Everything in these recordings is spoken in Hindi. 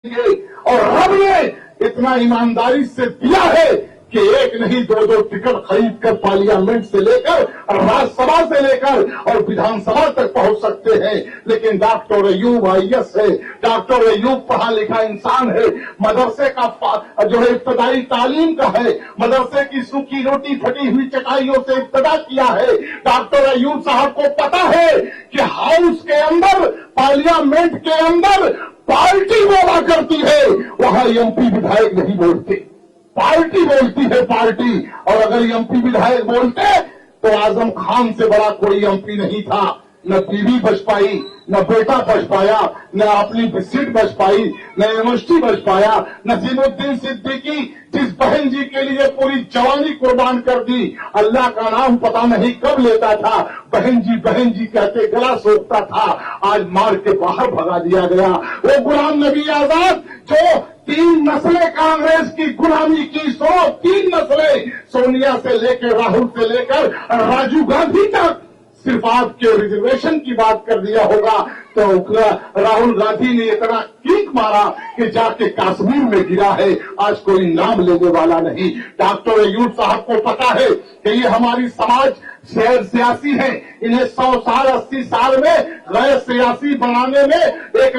और रब ने इतना ईमानदारी से दिया है कि एक नहीं दो टिकट खरीद कर पार्लियामेंट से लेकर राज्यसभा से लेकर और विधानसभा तक पहुंच सकते हैं। लेकिन डॉक्टर अयूब आईएएस है, डॉक्टर अयूब पढ़ा लिखा इंसान है, मदरसे का जो है इब्तदाई तालीम का है, मदरसे की सूखी रोटी फटी हुई चटाइयों से इब्तदा किया है। डॉक्टर अयूब साहब को पता है कि हाउस के अंदर, पार्लियामेंट के अंदर पार्टी बोला करती है, वहां एमपी विधायक नहीं बोलते, पार्टी बोलती है पार्टी। और अगर एमपी विधायक बोलते तो आजम खान से बड़ा कोई एमपी नहीं था। न बीवी बच पाई, न बेटा बच पाया, न अपनी सीट बच पाई, न यूनिवर्सिटी बच पाया। नसीमुद्दीन सिद्दीकी जिस बहन जी के लिए पूरी जवानी कुर्बान कर दी, अल्लाह का नाम पता नहीं कब लेता था, बहन जी कहते गला सोखता था, आज मार के बाहर भगा दिया गया। वो गुलाम नबी आजाद जो 3 नस्लें कांग्रेस की गुलामी की, 3 नस्लें, सोनिया से लेकर राहुल से लेकर राजीव गांधी तक, सिर्फ आपके रिजर्वेशन की बात कर दिया होगा तो राहुल गांधी ने इतना किक मारा कि जाके कश्मीर में गिरा है, आज कोई नाम लेने वाला नहीं। डॉक्टर अयूब साहब को पता है कि ये हमारी समाज सियासी है, इन्हें 100 साल 80 साल में गैर सियासी बनाने में एक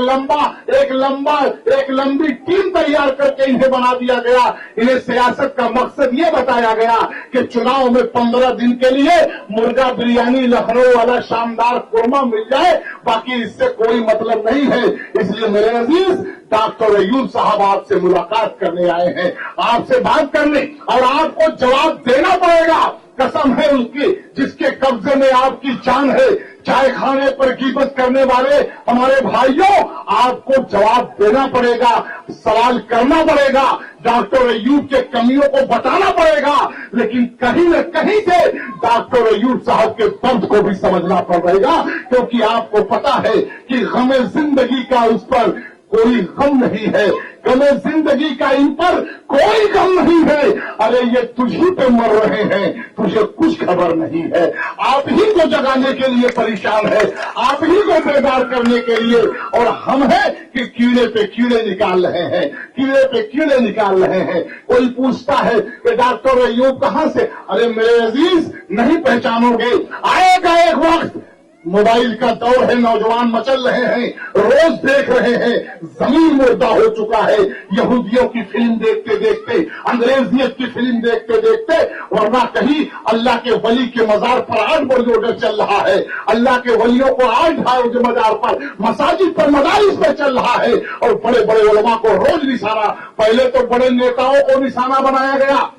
लंबी टीम तैयार करके इन्हें बना दिया गया। इन्हें सियासत का मकसद ये बताया गया कि चुनाव में 15 दिन के लिए मुर्गा बिरयानी लखनऊ वाला शानदार कोरमा मिल जाए, बाकी इससे कोई मतलब नहीं है। इसलिए मेरे अजीज, डॉक्टर अयूब साहब आपसे मुलाकात करने आए हैं, आपसे बात करने, और आपको जवाब देना पड़ेगा। कसम है उसकी जिसके कब्जे में आपकी जान है। चाय खाने पर कीमत करने वाले हमारे भाइयों, आपको जवाब देना पड़ेगा, सवाल करना पड़ेगा, डॉक्टर अयूब के कमियों को बताना पड़ेगा। लेकिन कहीं न कहीं से डॉक्टर अयूब साहब के दर्द को भी समझना पड़ेगा, क्योंकि आपको पता है कि गमे जिंदगी का उस पर कोई गम नहीं है, गमे जिंदगी का इन पर कोई गम नहीं है। अरे ये तुझी पे मर रहे हैं, तुझे कुछ खबर नहीं है। आप ही को जगाने के लिए परेशान है, आप ही को बेदार करने के लिए, और हम हैं कि कीड़े पे कीड़े निकाल रहे हैं, कीड़े पे कीड़े निकाल रहे हैं। कोई पूछता है कि डॉक्टर अयूब कहां से? अरे मेरे अजीज, नहीं पहचानोगे, आएगा एक वक्त, मोबाइल का दौर है, नौजवान मचल रहे हैं, रोज देख रहे हैं, जमीन मुर्दा हो चुका है यहूदियों की फिल्म देखते देखते, अंग्रेजियत की फिल्म देखते देखते। वरना कहीं अल्लाह के वली के मजार पर 8 बजे ऑर्डर चल रहा है, अल्लाह के वलियों को 8 बजे मजार पर, मसाजिद पर, मदारिस पर चल रहा है, और बड़े बड़े उलमा को रोज निशाना, पहले तो बड़े नेताओं को निशाना बनाया गया,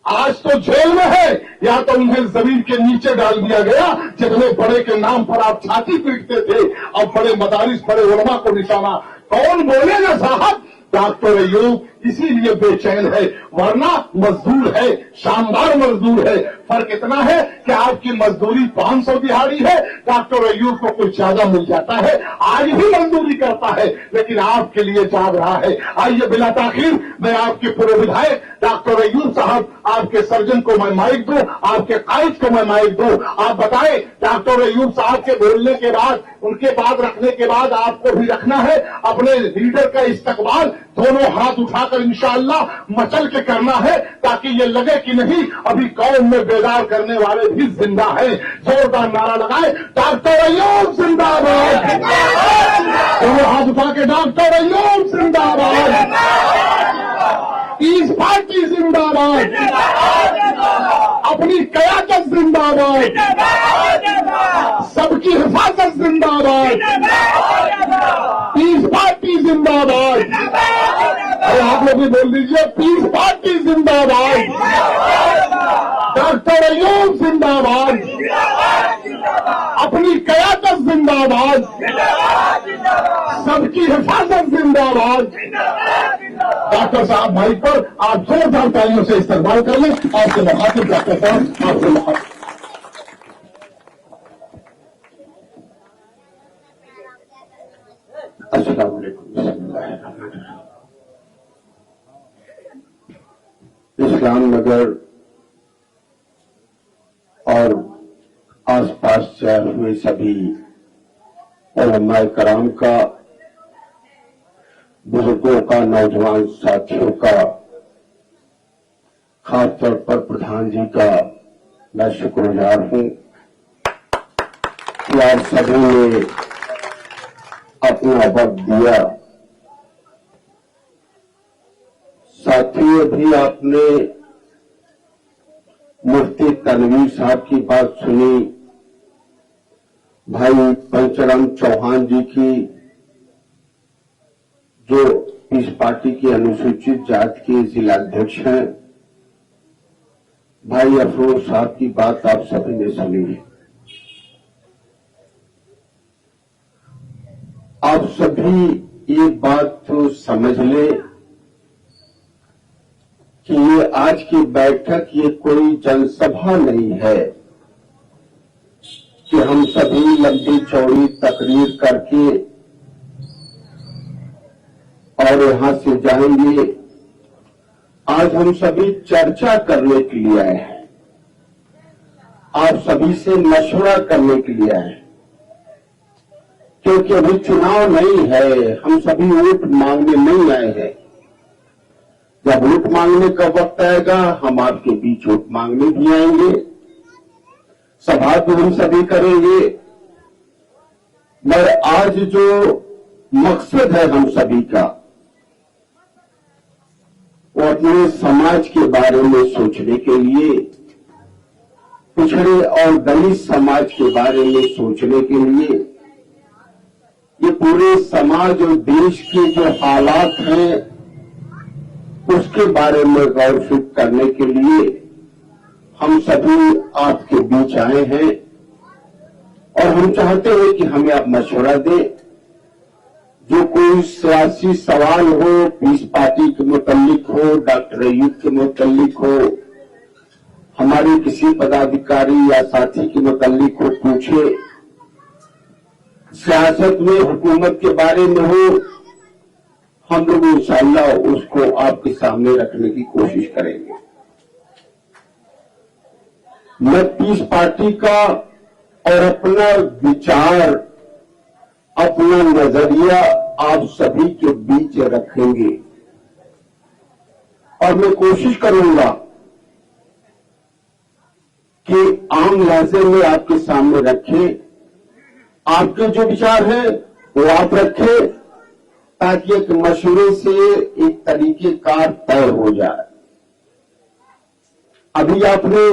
आज तो जेल में है, या तो उन्हें जमीन के नीचे डाल दिया गया। जितने बड़े के नाम पर आप छाती पीटते थे, अब बड़े मदारिस, बड़े उलमा को निशाना। कौन बोलेगा साहब? डॉक्टर अयूब इसीलिए बेचैन है, वरना मजदूर है, शानदार मजदूर है। फर्क इतना है कि आपकी मजदूरी 500 दिहाड़ी है, डॉक्टर अयूब को कुछ ज्यादा मिल जाता है, आज भी मजदूरी करता है, लेकिन आपके लिए जाग रहा है। आइए बिला ताखिर मैं आपके पूर्व विधायक डॉक्टर अयूब साहब, आपके सर्जन को मैं माइक दूं, आपके कायद को मैं माइक दूं। आप बताएं, डॉक्टर अयूब साहब के बोलने के बाद, उनके बाद रखने के बाद आपको भी रखना है अपने लीडर का इस्तकबाल, दोनों हाथ उठाकर इंशाअल्लाह मचल के करना है, ताकि ये लगे कि नहीं, अभी कौम में बेदार करने वाले भी जिंदा है। जोरदार नारा लगाए, डॉक्टर अयूब जिंदाबाद, दोनों हाथ उठा के डॉक्टर अयूब जिंदाबाद, पीस पार्टी जिंदाबाद, अपनी कयादत जिंदाबाद, सबकी हिफाजत जिंदाबाद, पीस पार्टी जिंदाबाद। अरे आप लोग भी बोल दीजिए, पीस पार्टी जिंदाबाद, डॉक्टर अयूब जिंदाबाद, अपनी कयादत जिंदाबाद, सबकी हिफाजत जिंदाबाद। डॉक्टर साहब भाई पर आप जोरदार तालियों से इस्तेमाल कर लें। आपके मुखातिब डॉक्टर साहब, आपके मुखातिब। अस्सलाम वालेकुम। इस्लाम नगर और आसपास से हुए सभी उलमाए कराम का बुजुर्गों का, नौजवान साथियों का, खासतौर पर प्रधान जी का मैं शुक्रगुजार हूं कि आप सभी ने अपना वक्त दिया। साथियों, भी आपने मुफ्ती तनवीर साहब की बात सुनी, भाई पंचराम चौहान जी की, जो इस पार्टी के अनुसूचित जाति के जिलाध्यक्ष हैं, भाई अफरोज साहब की बात आप सभी ने सुनी है। आप सभी ये बात तो समझ ले कि ये आज की बैठक ये कोई जनसभा नहीं है कि हम सभी लंबी चौड़ी तकरीर करके और यहां से जाएंगे। आज हम सभी चर्चा करने के लिए आए हैं, आप सभी से मशवरा करने के लिए आए हैं, क्योंकि अभी चुनाव नहीं है, हम सभी वोट मांगने नहीं आए हैं। जब वोट मांगने का वक्त आएगा हम आपके बीच वोट मांगने भी आएंगे, सभा भी हम सभी करेंगे। मगर आज जो मकसद है हम सभी का, वो अपने समाज के बारे में सोचने के लिए, पिछड़े और दलित समाज के बारे में सोचने के लिए, ये पूरे समाज और देश के जो हालात हैं उसके बारे में गौर फिक्र करने के लिए हम सभी आपके बीच आए हैं। और हम चाहते हैं कि हमें आप मशवरा दें। जो कोई सियासी सवाल हो, पीस पार्टी के मुतल्लिक हो, डॉक्टर अयूब के मुतल्लिक हो, हमारे किसी पदाधिकारी या साथी के मुतल्लिक हो, पूछे। सियासत में हुकूमत के बारे में हो, हम लोग इंशाअल्लाह उसको आपके सामने रखने की कोशिश करेंगे। मैं पीस पार्टी का और अपना विचार, अपना नजरिया आप सभी के बीच रखेंगे और मैं कोशिश करूंगा कि आम लहजे में आपके सामने रखें। आपके जो विचार हैं वो आप रखें, ताकि एक मशवरे से एक तरीके का तय हो जाए। अभी आपने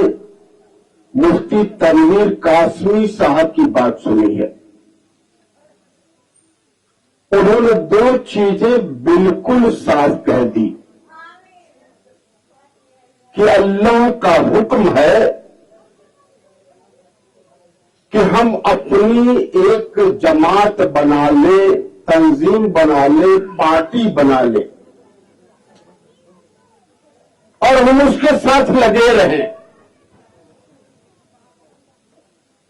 मुफ्ती तनवीर कासमी साहब की बात सुनी है। उन्होंने दो चीजें बिल्कुल साफ कह दी कि अल्लाह का हुक्म है कि हम अपनी एक जमात बना ले, तंजीम बना ले, पार्टी बना ले और हम उसके साथ लगे रहें।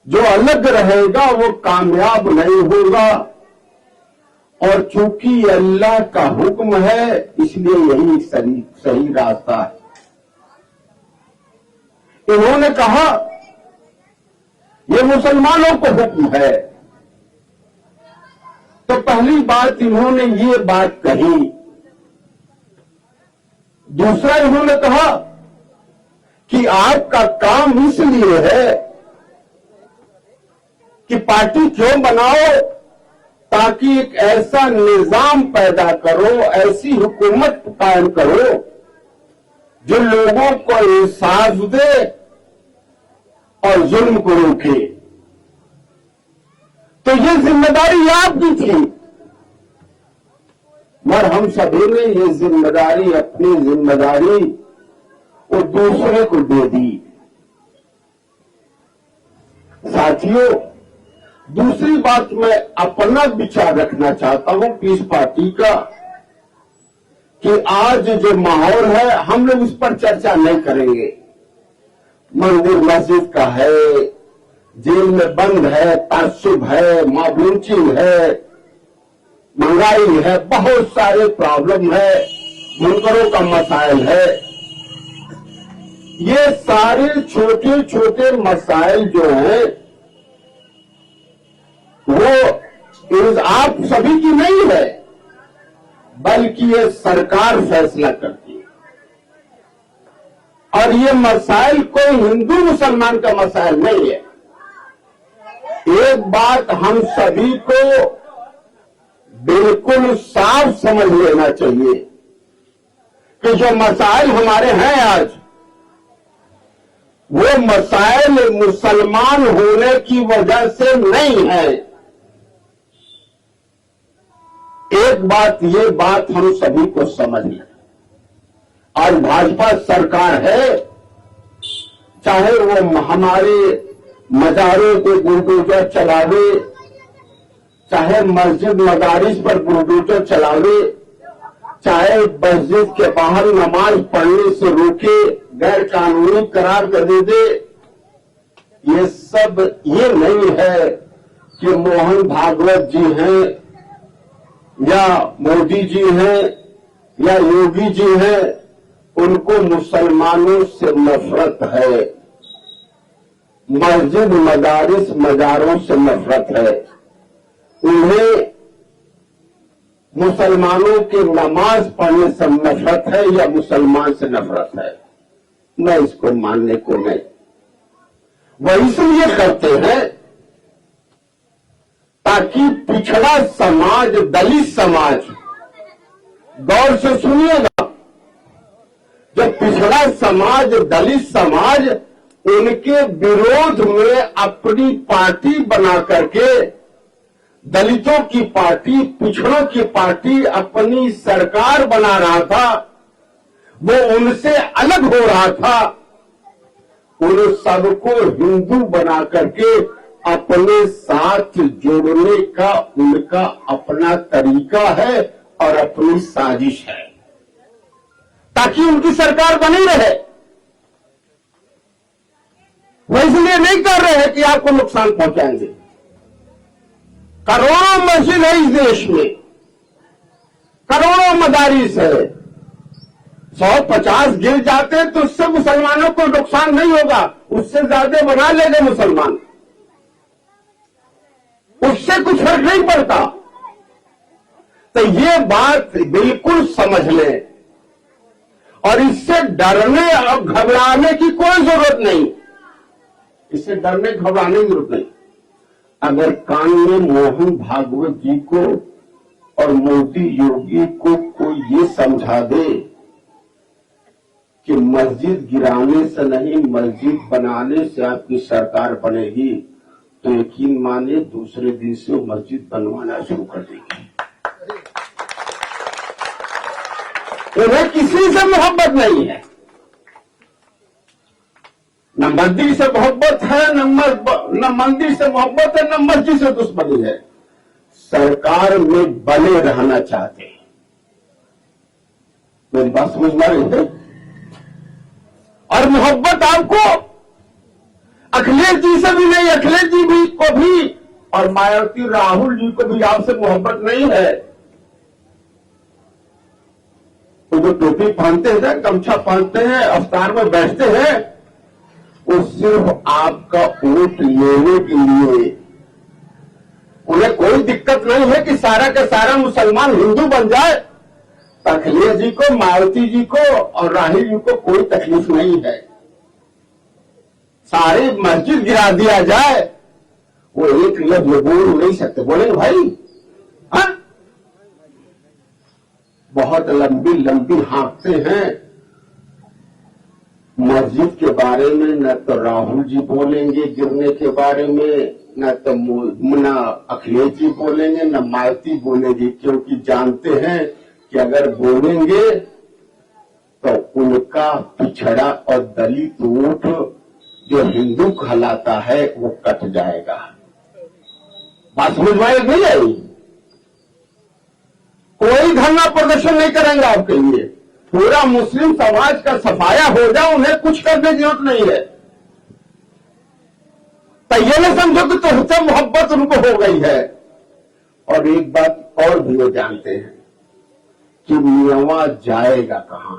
जो अलग रहेगा वो कामयाब नहीं होगा। और चूंकि अल्लाह का हुक्म है, इसलिए यही सही रास्ता है। इन्होंने कहा ये मुसलमानों को हुक्म है, तो पहली बात इन्होंने ये बात कही। दूसरा इन्होंने कहा कि आपका काम इसलिए है कि पार्टी क्यों बनाओ, ताकि एक ऐसा निजाम पैदा करो, ऐसी हुकूमत कायम करो जो लोगों को इंसाफ दे और जुल्म को रोके। तो ये जिम्मेदारी आपकी थी, मगर हम सभी ने ये जिम्मेदारी, अपनी जिम्मेदारी वो दूसरे को दे दी। साथियों, दूसरी बात मैं अपना विचार रखना चाहता हूं पीस पार्टी का, कि आज जो माहौल है हम लोग उस पर चर्चा नहीं करेंगे। मंदिर मस्जिद का है, जेल में बंद है, तासुब है, माबूचिंग है, महंगाई है, बहुत सारे प्रॉब्लम है, मुनकरों का मसाइल है। ये सारे छोटे छोटे मसाइल जो हैं वो आप सभी की नहीं है, बल्कि ये सरकार फैसला करती है। और ये मसाइल कोई हिंदू मुसलमान का मसाइल नहीं है। एक बात हम सभी को बिल्कुल साफ समझ लेना चाहिए कि जो मसाइल हमारे हैं आज, वो मसाइल मुसलमान होने की वजह से नहीं है। एक बात, ये बात हम सभी को समझ लें। आज भाजपा सरकार है, चाहे वो हमारे मजारों पे बुलडोजर चलावे, चाहे मस्जिद मदारिस पर बुलडोजर चलावे, चाहे मस्जिद के बाहर नमाज पढ़ने से रोके, गैर कानूनी करार कर दे, ये सब ये नहीं है कि मोहन भागवत जी हैं या मोदी जी हैं या योगी जी हैं, उनको मुसलमानों से नफरत है, मस्जिद मदारिस मजारों से नफरत है, उन्हें मुसलमानों के नमाज पढ़ने से नफरत है या मुसलमान से नफरत है। मैं इसको मानने को नहीं। वह इसलिए करते हैं ताकि पिछड़ा समाज, दलित समाज, गौर से सुनिएगा, जब पिछड़ा समाज, दलित समाज उनके विरोध में अपनी पार्टी बना करके, दलितों की पार्टी, पिछड़ों की पार्टी अपनी सरकार बना रहा था, वो उनसे अलग हो रहा था, उन सबको हिंदू बना करके अपने साथ जोड़ने का उनका अपना तरीका है और अपनी साजिश है, ताकि उनकी सरकार बनी रहे। वो इसलिए नहीं कर रहे हैं कि आपको नुकसान पहुंचाएंगे। करोड़ों मस्जिद है इस देश में, करोड़ों मदारिस है, 150 गिर जाते तो उससे मुसलमानों को नुकसान नहीं होगा, उससे ज्यादा बना लेंगे मुसलमान, उससे कुछ फर्क नहीं पड़ता। तो ये बात बिल्कुल समझ लें और इससे डरने और घबराने की कोई जरूरत नहीं। इससे डरने घबराने की जरूरत नहीं। अगर कान में मोहन भागवत जी को और मोदी योगी को कोई ये समझा दे कि मस्जिद गिराने से नहीं, मस्जिद बनाने से आपकी सरकार बनेगी, तो यकीन मानिए दूसरे दिन से वो मस्जिद बनवाना शुरू कर देगी। उन्हें किसी से मोहब्बत नहीं है, न मंदिर से मोहब्बत है, न मंदिर से मोहब्बत है, न मस्जिद से दुश्मनी है। सरकार में बने रहना चाहते हैं। मेरी बात समझ में आ रही है? और मोहब्बत आपको अखिलेश जी से भी नहीं, अखिलेश जी भी को भी और मायावती राहुल जी को भी आपसे मोहब्बत नहीं है। वो जो टोपी पहनते हैं, गमछा पहनते हैं, अवतार में बैठते हैं, वो सिर्फ आपका वोट लेने के लिए। उन्हें कोई दिक्कत नहीं है कि सारा का सारा मुसलमान हिंदू बन जाए। अखिलेश जी को, मायावती जी को और राहुल जी को कोई तकलीफ नहीं है। सारी मस्जिद गिरा दिया जाए, वो एक लफ्ज बोल नहीं सकते। बोलेंगे भाई, हाँ, बहुत लंबी लंबी हाँकते हैं। मस्जिद के बारे में न तो राहुल जी बोलेंगे गिरने के बारे में, न अखिलेश जी बोलेंगे, न मायावती बोलेंगे, क्योंकि जानते हैं कि अगर बोलेंगे तो उनका पिछड़ा और दलित वोट जो हिंदू कहलाता है वो कट जाएगा। बात समझ में नहीं आई? कोई धरना प्रदर्शन नहीं करेंगे आपके लिए। पूरा मुस्लिम समाज का सफाया हो जाए, उन्हें कुछ करने की जरूरत नहीं है। तो ये न समझो कि तुमसे मोहब्बत उनको हो गई है। और एक बात और भी वो जानते हैं कि मियावां जाएगा कहां।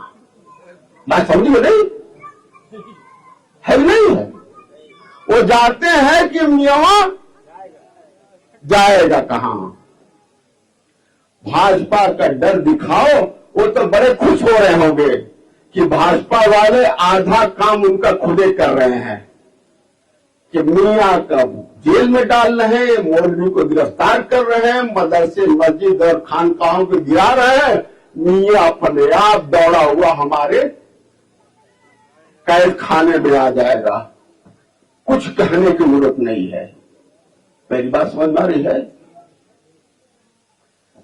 बात समझिए नहीं है, नहीं है? वो जाते हैं कि मियावां जाएगा कहां। भाजपा का डर दिखाओ, वो तो बड़े खुश हो रहे होंगे कि भाजपा वाले आधा काम उनका खुदे कर रहे हैं कि मियां का जेल में डाल रहे हैं, मौलवी को गिरफ्तार कर रहे हैं, मदरसे मस्जिद और खानकाहों को गिरा रहे हैं। मियां अपने आप दौड़ा हुआ हमारे कैद खाने में आ जाएगा, कुछ कहने की जरूरत नहीं है। मेरी बात समझ में आ रही है?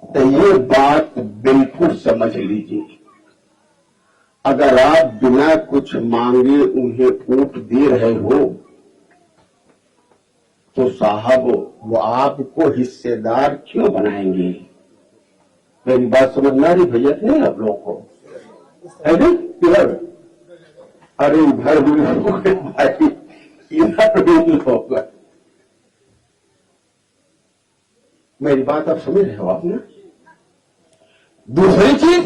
तो ये बात बिल्कुल समझ लीजिए। अगर आप बिना कुछ मांगे उन्हें वोट दे रहे हो तो साहब वो आपको हिस्सेदार क्यों बनाएंगे? मेरी बात समझ में आ रही भैया नहीं आप लोगों को? है इधर, अरे इधर भी भाई, इधर भी होगा। मेरी बात आप समझ रहे हो आपने? दूसरी चीज,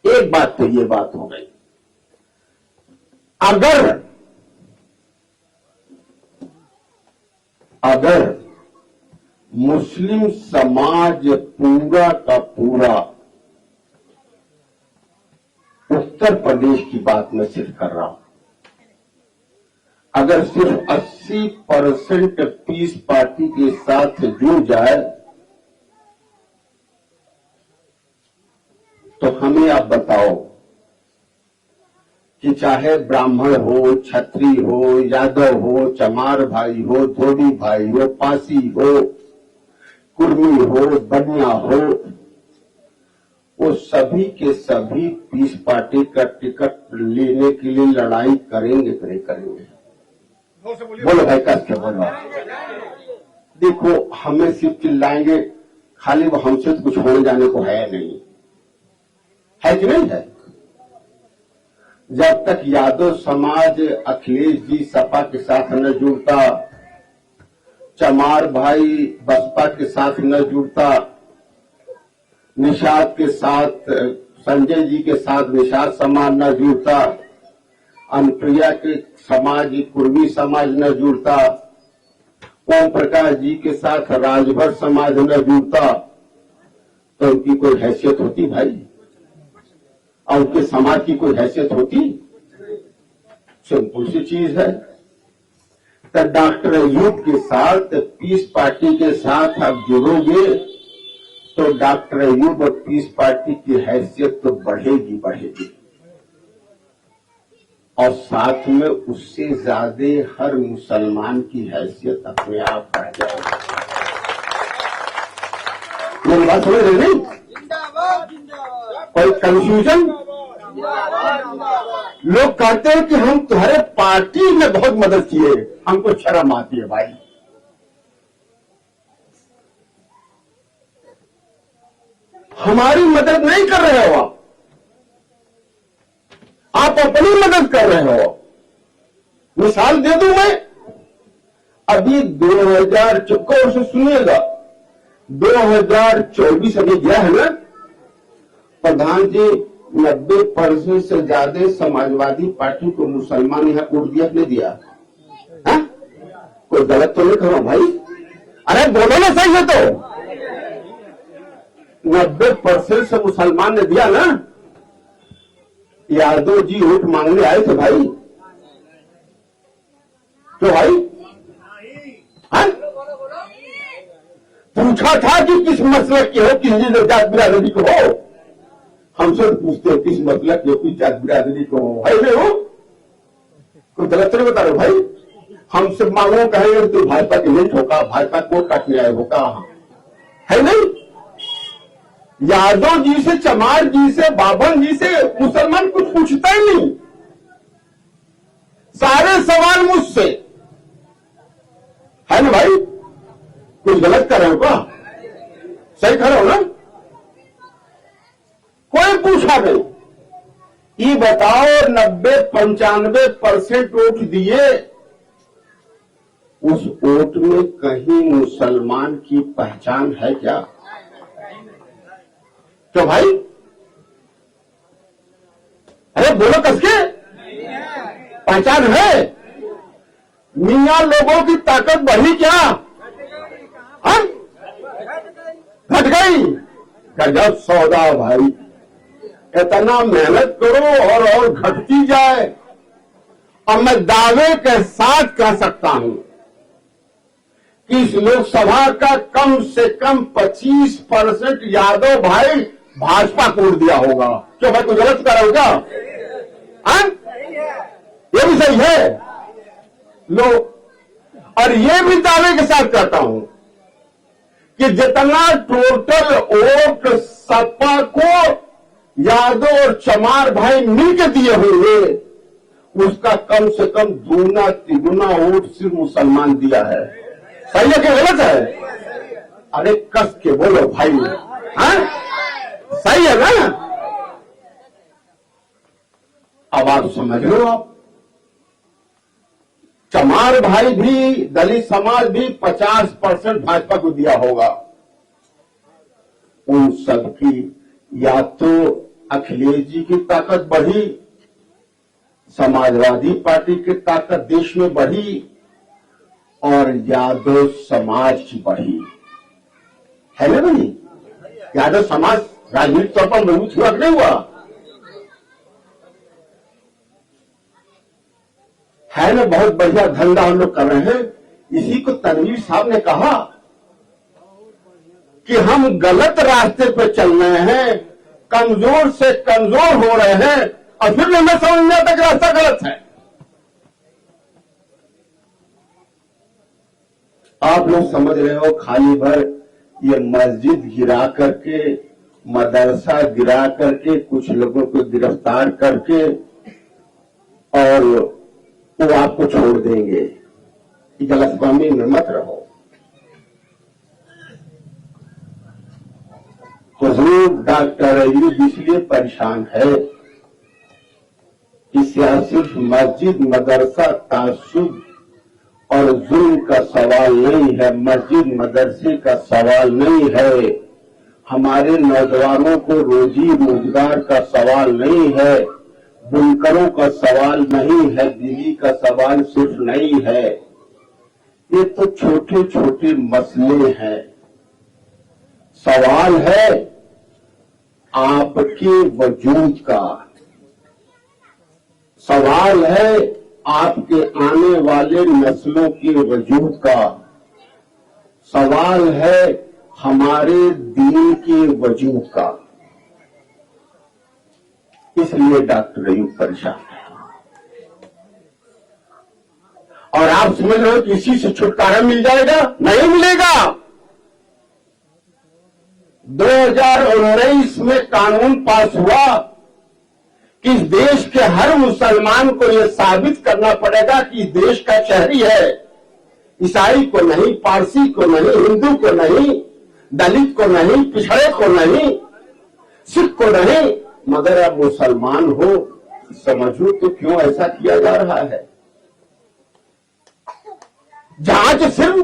एक बात तो ये बात हो गई, अगर मुस्लिम समाज पूरा का पूरा, उत्तर प्रदेश की बात मैं सिर्फ कर रहा हूं, अगर सिर्फ 80% पीस पार्टी के साथ जुड़ जाए तो हमें आप बताओ कि चाहे ब्राह्मण हो, क्षत्रिय हो, यादव हो, चमार भाई हो, धोबी भाई हो, पासी हो, कुर्मी हो, बनिया हो, वो सभी के सभी पीस पार्टी का टिकट लेने के लिए लड़ाई करेंगे कि नहीं करेंगे? बोलो भाई, कस के बोलो। देखो, हमें सिर्फ चिल्लाएंगे, खाली वो हमसे तो कुछ होने जाने को है नहीं, है कि नहीं है? जब तक यादव समाज अखिलेश जी सपा के साथ न जुड़ता, चमार भाई बसपा के साथ न जुड़ता, निषाद के साथ, संजय जी के साथ निषाद समाज न जुड़ता, अनुप्रिया के समाज कुर्मी समाज न जुड़ता, ओम प्रकाश जी के साथ राजभर समाज न जुड़ता, तो उनकी कोई हैसियत होती भाई? और उनके समाज की कोई हैसियत होती? सिंपल सी चीज है। तो डॉक्टर अयूब के साथ, पीस पार्टी के साथ आप जुड़ोगे तो डॉक्टर अयूब और पीस पार्टी की हैसियत तो बढ़ेगी बढ़ेगी, और साथ में उससे ज्यादा हर मुसलमान की हैसियत अपने आप बढ़ जाएगी। मेरी बात समझ रहे नहीं? कोई कंफ्यूजन? लोग कहते हैं कि हम तुम्हारे पार्टी में बहुत मदद किए, हमको शर्म आती है भाई। हमारी मदद नहीं कर रहे हो आप अपनी मदद कर रहे हो। मिसाल दे दूं मैं, अभी 2014 से सुनिएगा, 2024 अभी गया है ना, प्रधान जी 90% से ज्यादा समाजवादी पार्टी को मुसलमान यहां वोट दिया नहीं दिया? हा? कोई गलत तो नहीं करो भाई, अरे बोलो ना सही है तो। 90% से मुसलमान ने दिया ना। यादव जी वोट मांगने आए थे भाई, तो भाई हा? पूछा था कि किस मसलक के हो, किस जात बिरादरी को हो। हमसे पूछते हो किस मसलक के, किस जात बिरादरी को हो, भाई नहीं हो, कोई गलत नहीं बता रहे भाई। हमसे मांगो कहेंगे तो भाजपा के नहीं ठोका, भाजपा को काटने आए हो, कहा है नहीं? यादव जी से, चमार जी से, बाभन जी से मुसलमान कुछ पूछता ही नहीं, सारे सवाल मुझसे, है ना भाई? कुछ गलत कर रहे हो क्या? सही कर रहे हो ना? कोई पूछा नहीं। ये बताओ, 90-95% वोट दिए, उस वोट में कहीं मुसलमान की पहचान है क्या? तो भाई अरे बोलो कसके, पहचान है? मियां लोगों की ताकत बढ़ी क्या? हाँ? घट गई। गजब सौदा भाई, इतना मेहनत करो और घटती जाए। और मैं दावे के साथ कह सकता हूं कि इस लोकसभा का कम से कम 25% यादव भाई भाजपा को वोट दिया होगा। क्यों मैं कुछ गलत कर रहा हूं क्या? ये भी सही है लो। और ये भी दावे के साथ कहता हूं कि जितना टोटल वोट सपा को यादव और चमार भाई मिलकर दिए होंगे, उसका कम से कम दूना तिगुना वोट सिर्फ मुसलमान दिया है। सही है कि गलत है? अरे कस के बोलो भाई, हाँ सही है ना? अब आप समझ लो। आप चमार भाई भी, दलित समाज भी 50% भाजपा को दिया होगा। उन सबकी या तो अखिलेश जी की ताकत बढ़ी, समाजवादी पार्टी की ताकत देश में बढ़ी, और यादव समाज की बढ़ी है ना भाई? यादव समाज राजनीतिक तौर पर मजबूत हुआ नहीं हुआ है ना? बहुत बढ़िया धंधा हम लोग कर रहे हैं। इसी को तनवीर साहब ने कहा कि हम गलत रास्ते पर चल रहे हैं, कमजोर से कमजोर हो रहे हैं, और फिर हमें समझ में आता कि रास्ता गलत है। आप लोग समझ रहे हो, खाली भर ये मस्जिद गिरा करके, मदरसा गिरा करके, कुछ लोगों को गिरफ्तार करके और वो आपको छोड़ देंगे। गलतफहमी में मत रहो। हुजूर डॉक्टर अयूब इसलिए परेशान है कि सिर्फ मस्जिद मदरसा तासुब और जुल्म का सवाल नहीं है, मस्जिद मदरसे का सवाल नहीं है, हमारे नौजवानों को रोजी रोजगार का सवाल नहीं है, बुनकरों का सवाल नहीं है, दिल्ली का सवाल सिर्फ नहीं है। ये तो छोटे छोटे मसले हैं। सवाल है आपके वजूद का, सवाल है आपके आने वाले नस्लों के वजूद का, सवाल है हमारे दीन के वजूद का। इसलिए डॉक्टर अयूब परेशान है। और आप समझ रहे हो कि इसी से छुटकारा मिल जाएगा? नहीं मिलेगा। 2019 में कानून पास हुआ कि इस देश के हर मुसलमान को यह साबित करना पड़ेगा कि इस देश का शहरी है। ईसाई को नहीं, पारसी को नहीं, हिंदू को नहीं, दलित को नहीं, पिछड़े को नहीं, सिख को नहीं, मगर अब मुसलमान हो। समझो तो क्यों ऐसा किया जा रहा है? जांच सिर्फ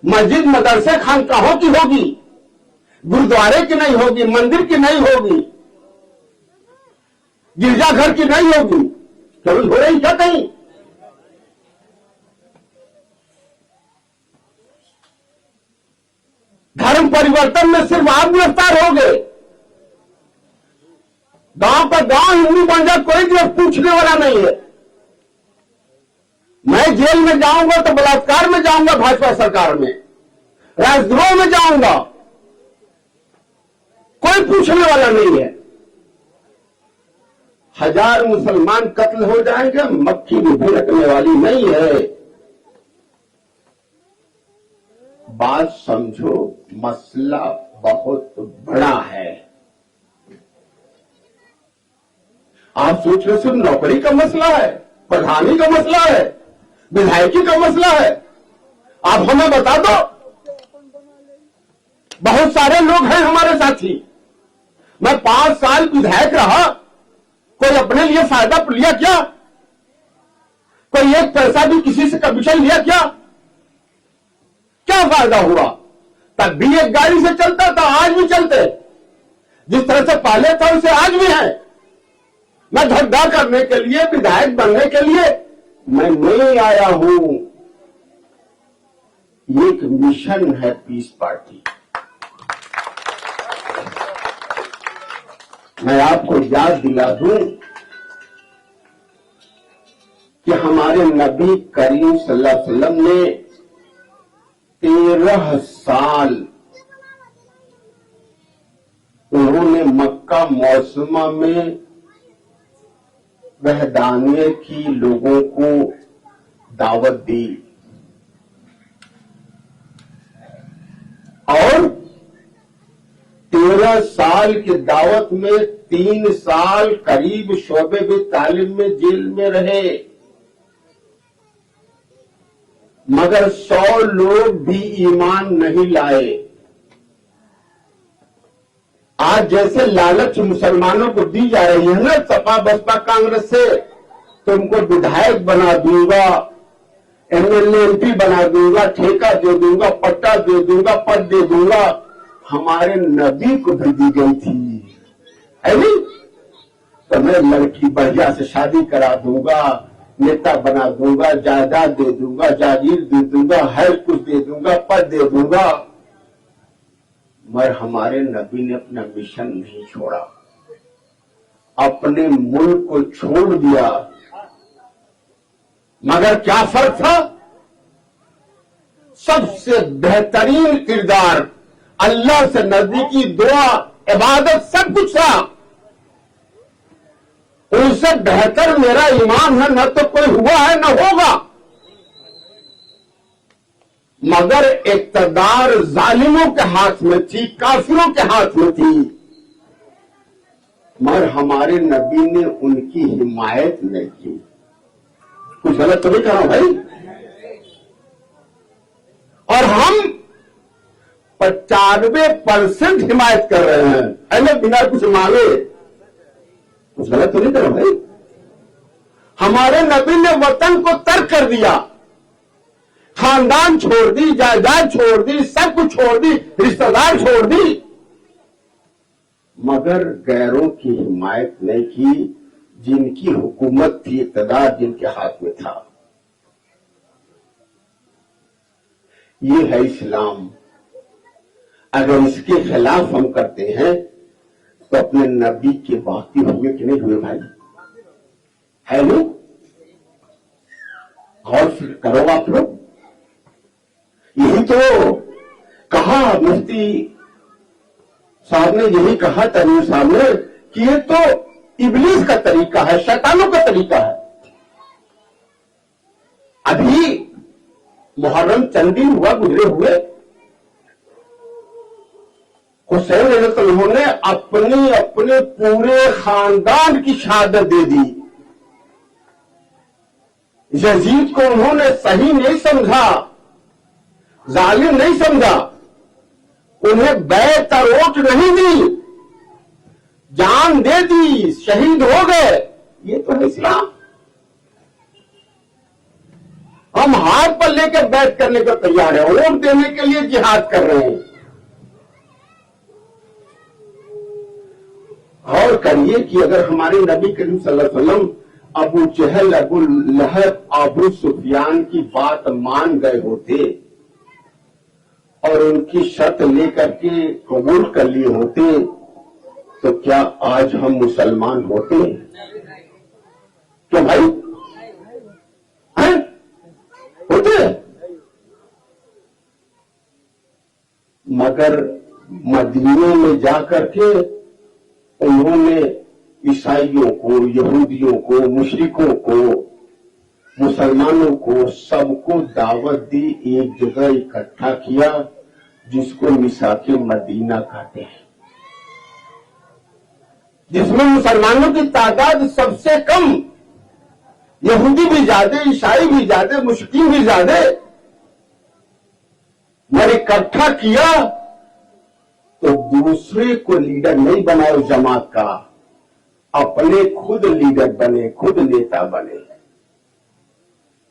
मस्जिद मदरसे खानकाहों की होगी, गुरुद्वारे की नहीं होगी, मंदिर की नहीं होगी, गिरजाघर की नहीं होगी। कभी हो रही क्या कहीं? धर्म परिवर्तन में सिर्फ आप गिरफ्तार हो गए। गांव का गांव हिंदू बन जाए, कोई गिरफ्त पूछने वाला नहीं है। मैं जेल में जाऊंगा तो बलात्कार में जाऊंगा, भाजपा सरकार में राजद्रोह में जाऊंगा, कोई पूछने वाला नहीं है। 1000 मुसलमान कत्ल हो जाएंगे, मक्खी भी भिड़कने वाली नहीं है। बात समझो, मसला बहुत बड़ा है। आप सोच रहे सिर्फ नौकरी का मसला है, प्रधानी का मसला है, विधायकी का मसला है। आप हमें बता दो, बहुत सारे लोग हैं हमारे साथी। मैं 5 साल विधायक रहा, कोई अपने लिए फायदा लिया क्या? कोई एक पैसा भी किसी से कमीशन लिया क्या? क्या फायदा हुआ? तब भी एक गाड़ी से चलता था, आज भी चलते। जिस तरह से पहले था उसे आज भी है। मैं धंधा करने के लिए, विधायक बनने के लिए मैं नहीं आया हूं। एक मिशन है पीस पार्टी। मैं आपको याद दिला दूं कि हमारे नबी करीम सल्लल्लाहु अलैहि वसल्लम ने 13 साल उन्होंने मक्का मौसमा में वहदानियत की लोगों को दावत दी और 13 साल की दावत में 3 साल करीब शोबे भी तालिब में जेल में रहे, मगर 100 लोग भी ईमान नहीं लाए। आज जैसे लालच मुसलमानों को दी जा रही है ना सपा बसपा कांग्रेस से, तुमको विधायक बना दूंगा, एमएलए एमपी बना दूंगा, ठेका दे दूंगा, पट्टा दे दूंगा, पद दे दूंगा, हमारे नबी को भी दी गई थी, है नहीं? तो मैं लड़की बढ़िया से शादी करा दूंगा, नेता बना दूंगा, जायदाद दे दूंगा, जागीर दे दूंगा, हर कुछ दे दूंगा, पद दे दूंगा, मगर हमारे नबी ने अपना मिशन नहीं छोड़ा, अपने मुल्क को छोड़ दिया। मगर क्या फर्क था? सबसे बेहतरीन किरदार, अल्लाह से नजदीकी, दुआ, इबादत, सब कुछ था। उनसे बेहतर मेरा ईमान है, न तो कोई हुआ है न होगा। मगर इक़्तिदार जालिमों के हाथ में थी, काफिरों के हाथ में थी, मगर हमारे नबी ने उनकी हिमायत नहीं की। कुछ गलत तो नहीं कहा भाई? और हम 95% हिमायत कर रहे हैं, है बिना कुछ मांगे। कुछ गलत तो नहीं करा भाई? हमारे नबी ने वतन को तर्क कर दिया, खानदान छोड़ दी, जायदाद छोड़ दी, सब कुछ छोड़ दी, रिश्तेदार छोड़ दी, मगर गैरों की हिमायत नहीं की, जिनकी हुकूमत थी, इक़्तिदार जिनके हाथ में था। ये है इस्लाम। अगर इसके खिलाफ हम करते हैं तो अपने नबी के बाकी हुए कि नहीं हुए भाई? है लो? गौर करो आप लोग। यही तो कहा मुफ्ती साहब ने, यही कहा तनीर साहब ने कि ये तो इब्लीस का तरीका है, शैतानों का तरीका है। अभी मुहर्रम चंद दिन हुआ गुजरे हुए, हुसैन रज़ियल्लाहु अन्हु ने अपने पूरे खानदान की शहादत दे दी। यजीद को उन्होंने सही नहीं समझा, जालिम नहीं समझा, उन्हें बैत अरोट नहीं दी, जान दे दी, शहीद हो गए। ये तो है इस्लाम। हम हाथ पर लेकर बैत करने को तैयार है, वोट देने के लिए जिहाद कर रहे हैं। और करिए कि अगर हमारे नबी करीम सल्लल्लाहु अलैहि वसल्लम अबू जहल, अबू लहब, अबू सुफियान की बात मान गए होते और उनकी शर्त लेकर के कबूल कर लिए होते, तो क्या आज हम मुसलमान होते? क्यों भाई? हैं? होते? मगर मदीने में जाकर के उन्होंने ईसाइयों को, यहूदियों को, मुशरिकों को, मुसलमानों को, सबको दावत दी, एक जगह इकट्ठा किया, जिसको मिसाके मदीना कहते हैं, जिसमें मुसलमानों की तादाद सबसे कम, यहूदी भी ज्यादा, ईसाई भी ज्यादा, मुशरिकीन भी ज्यादा, मगर इकट्ठा किया तो दूसरे को लीडर नहीं बनाए उस जमात का, अपने खुद लीडर बने, खुद नेता बने।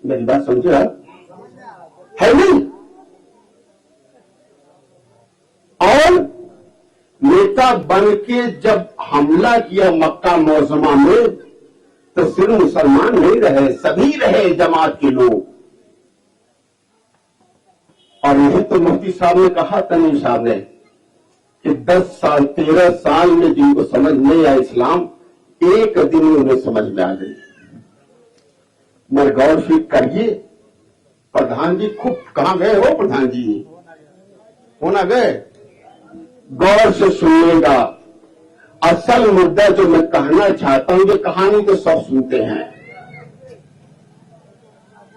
मेरी बात समझे आप? है नहीं? और नेता बन के जब हमला किया मक्का मौजमा में, तो सिर्फ मुसलमान नहीं रहे, सभी रहे जमात के लोग। और यही तो मुफ्ती साहब ने कहा, तनीर साहब ने, कि 10 साल 13 साल में जिनको समझ नहीं आया इस्लाम, एक दिन में उन्हें समझ में आ गई। मगर गौर फिर करिए, प्रधान जी खूब कहां गए हो? प्रधान जी होना गए? गौर से सुनिएगा, असल मुद्दा जो मैं कहना चाहता हूं, ये कहानी तो सब सुनते हैं,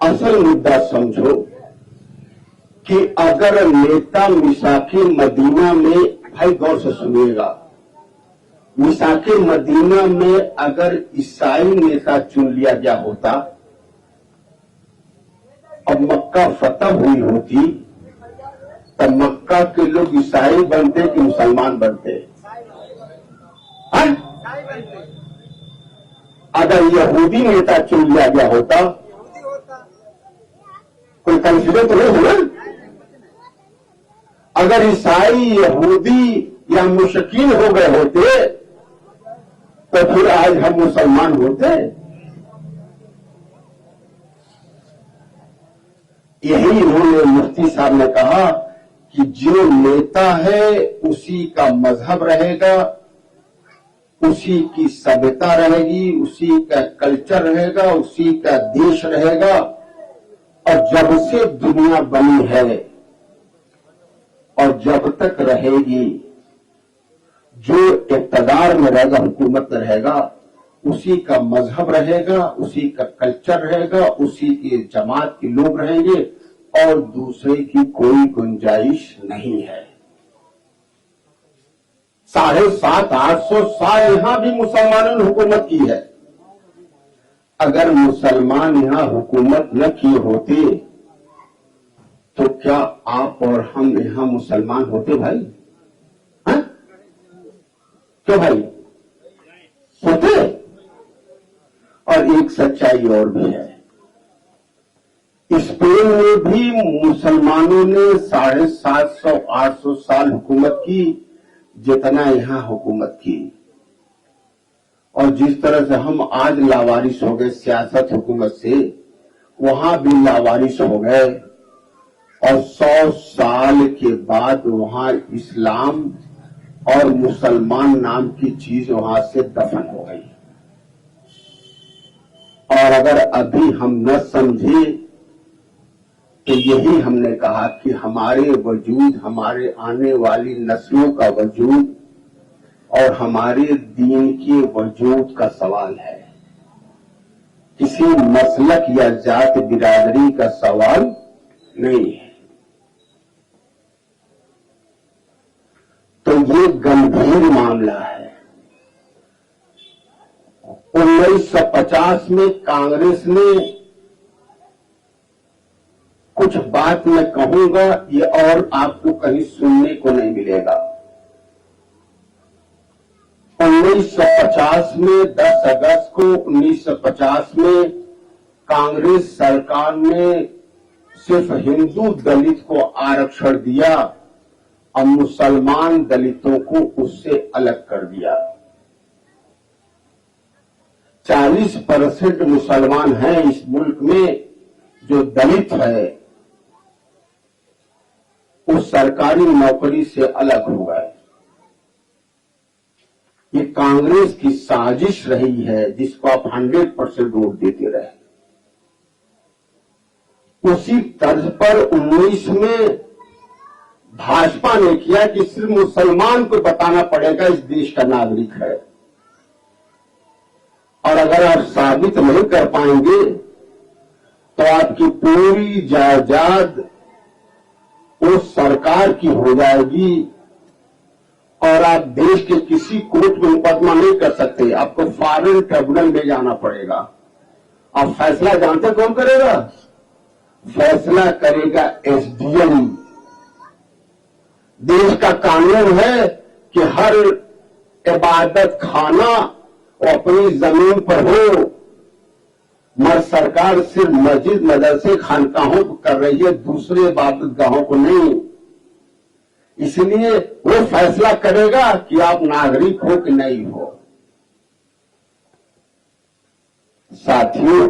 असल मुद्दा समझो कि अगर नेता मिसाके मदीना में, भाई गौर से सुनिएगा, मिसाके मदीना में अगर ईसाई नेता चुन लिया गया होता और मक्का फतह हुई होती, तब मक्का के लोग ईसाई बनते कि मुसलमान बनते? अगर यहूदी नेता चुन लिया गया होता, कोई कंफ्यूजन तो नहीं है ना? अगर ईसाई यहूदी या मुशकिन हो गए होते तो फिर आज हम मुसलमान होते। यही इन्होंने मुफ्ती साहब ने कहा कि जो नेता है उसी का मजहब रहेगा, उसी की सभ्यता रहेगी, उसी का कल्चर रहेगा, उसी का देश रहेगा। और जब से दुनिया बनी है और जब तक रहेगी, जो इक़्तिदार में रहेगा, हुकूमत में रहेगा, उसी का मजहब रहेगा, उसी का कल्चर रहेगा, उसी के जमात के लोग रहेंगे और दूसरे की कोई गुंजाइश नहीं है। 750-800 साल यहां भी मुसलमानों ने हुकूमत की है। अगर मुसलमान यहां हुकूमत न किए होते तो क्या आप और हम यहां मुसलमान होते भाई? हाँ? क्यों भाई होते? और एक सच्चाई और भी है, स्पेन में भी मुसलमानों ने 750-800 साल हुकूमत की जितना यहां हुकूमत की। और जिस तरह से हम आज लावारिस हो गए सियासत हुकूमत से, वहां भी लावारिस हो गए और 100 साल के बाद वहां इस्लाम और मुसलमान नाम की चीज वहां से दफन हो गई। और अगर अभी हम न समझे तो यही हमने कहा कि हमारे वजूद, हमारे आने वाली नस्लों का वजूद और हमारे दीन के वजूद का सवाल है, किसी मसलक या जात बिरादरी का सवाल नहीं है। तो ये गंभीर मामला है। 1950 में कांग्रेस ने, कुछ बात मैं कहूंगा ये और आपको कहीं सुनने को नहीं मिलेगा। 1950 में 10 अगस्त को 1950 में कांग्रेस सरकार ने सिर्फ हिंदू दलित को आरक्षण दिया और मुसलमान दलितों को उससे अलग कर दिया। 40% मुसलमान हैं इस मुल्क में, जो दलित है उस सरकारी नौकरी से अलग हो गए। ये कांग्रेस की साजिश रही है जिसको आप 100% वोट देते रहे। उसी तर्ज पर 19 में भाजपा ने किया कि सिर्फ मुसलमान को बताना पड़ेगा इस देश का नागरिक है, और अगर आप साबित नहीं कर पाएंगे तो आपकी पूरी जायदाद उस सरकार की हो जाएगी और आप देश के किसी कोर्ट में मुकदमा नहीं कर सकते, आपको फॉरेन ट्रिब्यूनल में जाना पड़ेगा। आप फैसला जानते कौन करेगा? फैसला करेगा एसडीएम। देश का कानून है कि हर इबादत खाना वो अपनी जमीन पर हो, मगर सरकार सिर्फ मस्जिद मदरसे खानकाहों को कर रही है, दूसरे इबादत गाहों को नहीं। इसलिए वो फैसला करेगा कि आप नागरिक हो कि नहीं हो। साथियों,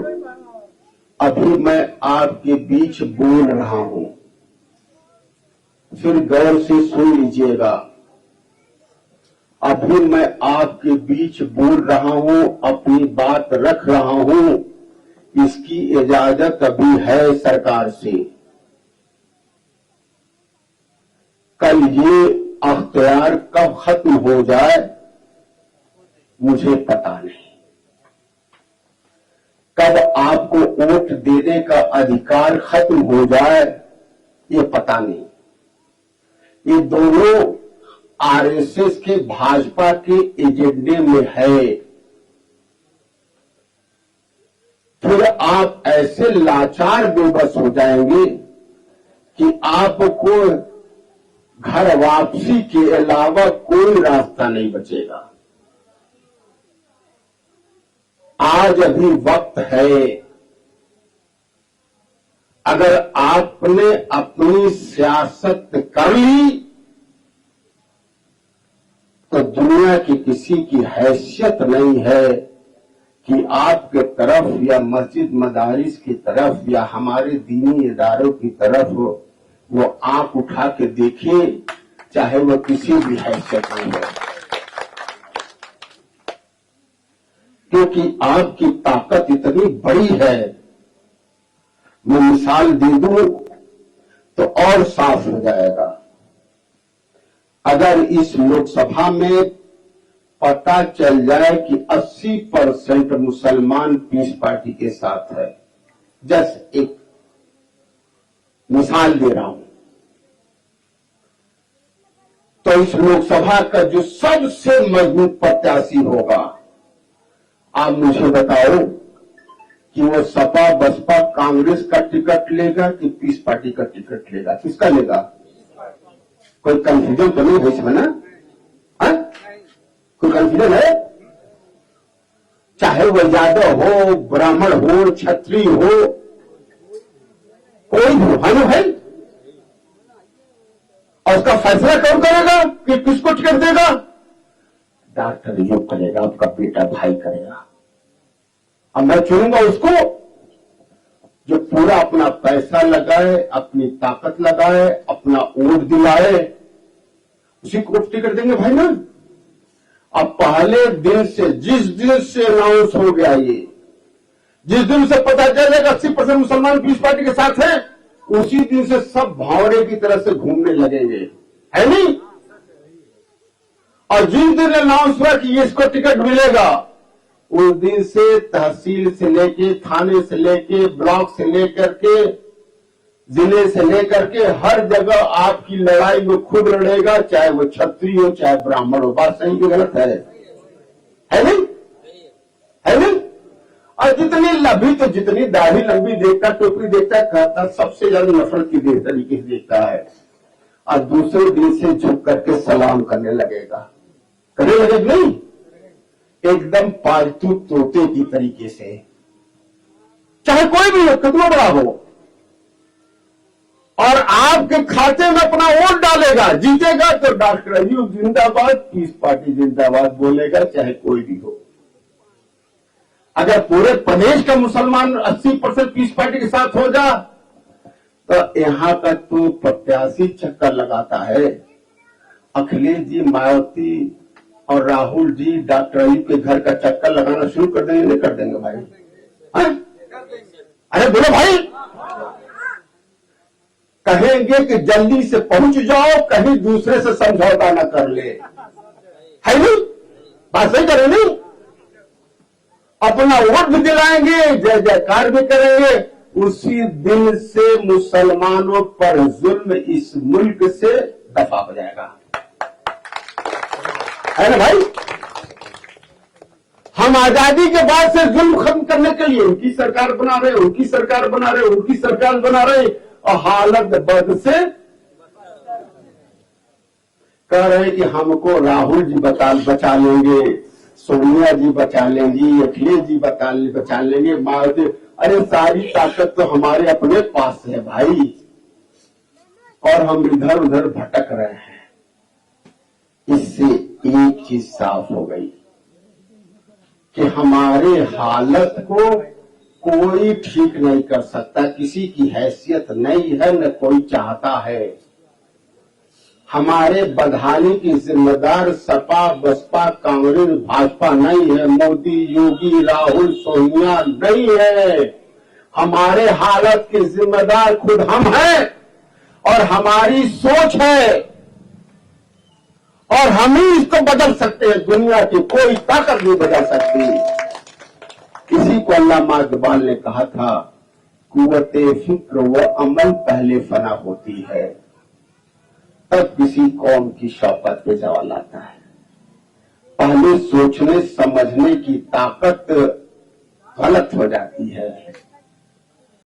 अभी मैं आपके बीच बोल रहा हूं, फिर गौर से सुन लीजिएगा। अभी मैं आपके बीच बोल रहा हूं, अपनी बात रख रहा हूं, इसकी इजाजत अभी है सरकार से। कल ये अख्तियार कब खत्म हो जाए मुझे पता नहीं, कब आपको वोट देने का अधिकार खत्म हो जाए ये पता नहीं। ये दोनों आरएसएस के भाजपा के एजेंडे में है। फिर आप ऐसे लाचार बेबस हो जाएंगे कि आपको घर वापसी के अलावा कोई रास्ता नहीं बचेगा। आज अभी वक्त है, अगर आपने अपनी सियासत कर ली तो दुनिया की किसी की हैसियत नहीं है कि आपके तरफ या मस्जिद मदारिस की तरफ या हमारे दीनी इदारों की तरफ वो आंख उठा के देखे, चाहे वो किसी भी हैसियत में हो, क्योंकि आपकी ताकत इतनी बड़ी है। मैं मिसाल दे दूं तो और साफ हो जाएगा। अगर इस लोकसभा में पता चल जाए कि 80% मुसलमान पीस पार्टी के साथ है, जस्ट एक मिसाल दे रहा हूं, तो इस लोकसभा का जो सबसे मजबूत प्रत्याशी होगा, आप मुझे बताओ कि वो सपा बसपा कांग्रेस का टिकट लेगा कि पीस पार्टी का टिकट लेगा? किसका लेगा? कोई कंफ्यूजन तो नहीं है इसमें ना? कोई कंफ्यूजन है? चाहे वो यादव हो, ब्राह्मण हो, क्षत्रिय हो, कोई भी है, और उसका फैसला कौन करेगा कि किसको टिकट देगा? डॉक्टर जो करेगा, आपका बेटा भाई करेगा। अब मैं चुनूंगा उसको जो पूरा अपना पैसा लगाए, अपनी ताकत लगाए, अपना वोट दिलाए, उसी को टिकट देंगे भाई ना। अब पहले दिन से, जिस दिन से अनाउंस हो गया ये, जिस दिन से पता चलेगा 80% मुसलमान पीस पार्टी के साथ हैं, उसी दिन से सब भावरे की तरह से घूमने लगेंगे, है नहीं? और जिस दिन अनाउंस हुआ कि इसको टिकट मिलेगा, उस दिन से तहसील से लेके, थाने से लेके, ब्लॉक से लेकर के, जिले से लेकर के हर जगह आपकी लड़ाई वो खुद लड़ेगा, चाहे वो क्षत्रिय हो, चाहे ब्राह्मण हो। बात सही कि गलत है नहीं? है नहीं? और जितनी लंबी, तो जितनी दाढ़ी लंबी देखता, टोपी देखता, कहता सबसे ज्यादा नफरत की तरीके से देखता है, और दूसरे दिन से झुक करके सलाम करने लगेगा। करने लगेगा नहीं? एकदम पालतू तोते की तरीके से, चाहे कोई भी हो, कितना बड़ा हो, और आपके खाते में अपना वोट डालेगा। जीतेगा तो डॉक्टर अयूब जिंदाबाद, पीस पार्टी जिंदाबाद बोलेगा, चाहे कोई भी हो। अगर पूरे प्रदेश का मुसलमान 80% पीस पार्टी के साथ हो जा, तो यहां का तो प्रत्याशी चक्कर लगाता है। अखिलेश जी, मायावती और राहुल जी डॉक्टर अयूब के घर का चक्कर लगाना शुरू कर देंगे, नहीं कर देंगे भाई? अरे बोलो भाई, कहेंगे कि जल्दी से पहुंच जाओ, कहीं दूसरे से समझौता न कर ले, है नहीं? बात सही करें नहीं? अपना वोट भी दिलाएंगे, जय जयकार भी करेंगे। उसी दिन से मुसलमानों पर जुल्म इस मुल्क से दफा हो जाएगा, है ना भाई? हम आजादी के बाद से जुल्म खत्म करने के लिए उनकी सरकार बना रहे, उनकी सरकार बना रहे, उनकी सरकार बना रहे, और हालत बद से कह रहे कि हमको राहुल जी बचा लेंगे, सोनिया जी बचा लेंगी, अखिलेश जी बचा लेंगे, मायावती। अरे सारी ताकत तो हमारे अपने पास है भाई, और हम इधर उधर भटक रहे हैं। इससे एक चीज साफ हो गई कि हमारे हालत को कोई ठीक नहीं कर सकता, किसी की हैसियत नहीं है, न कोई चाहता है। हमारे बदहाली की जिम्मेदार सपा, बसपा, कांग्रेस, भाजपा नहीं है, मोदी, योगी, राहुल, सोनिया नहीं है। हमारे हालत की जिम्मेदार खुद हम हैं और हमारी सोच है और हम ही इसको बदल सकते हैं। दुनिया की कोई ताकत नहीं बदल सकती। इसी को अल्लामा इकबाल ने कहा था, कुव्वते फिक्र व अमल पहले फना होती है, तब किसी कौम की शौकत पे जवाल आता है। पहले सोचने समझने की ताकत गलत हो जाती है।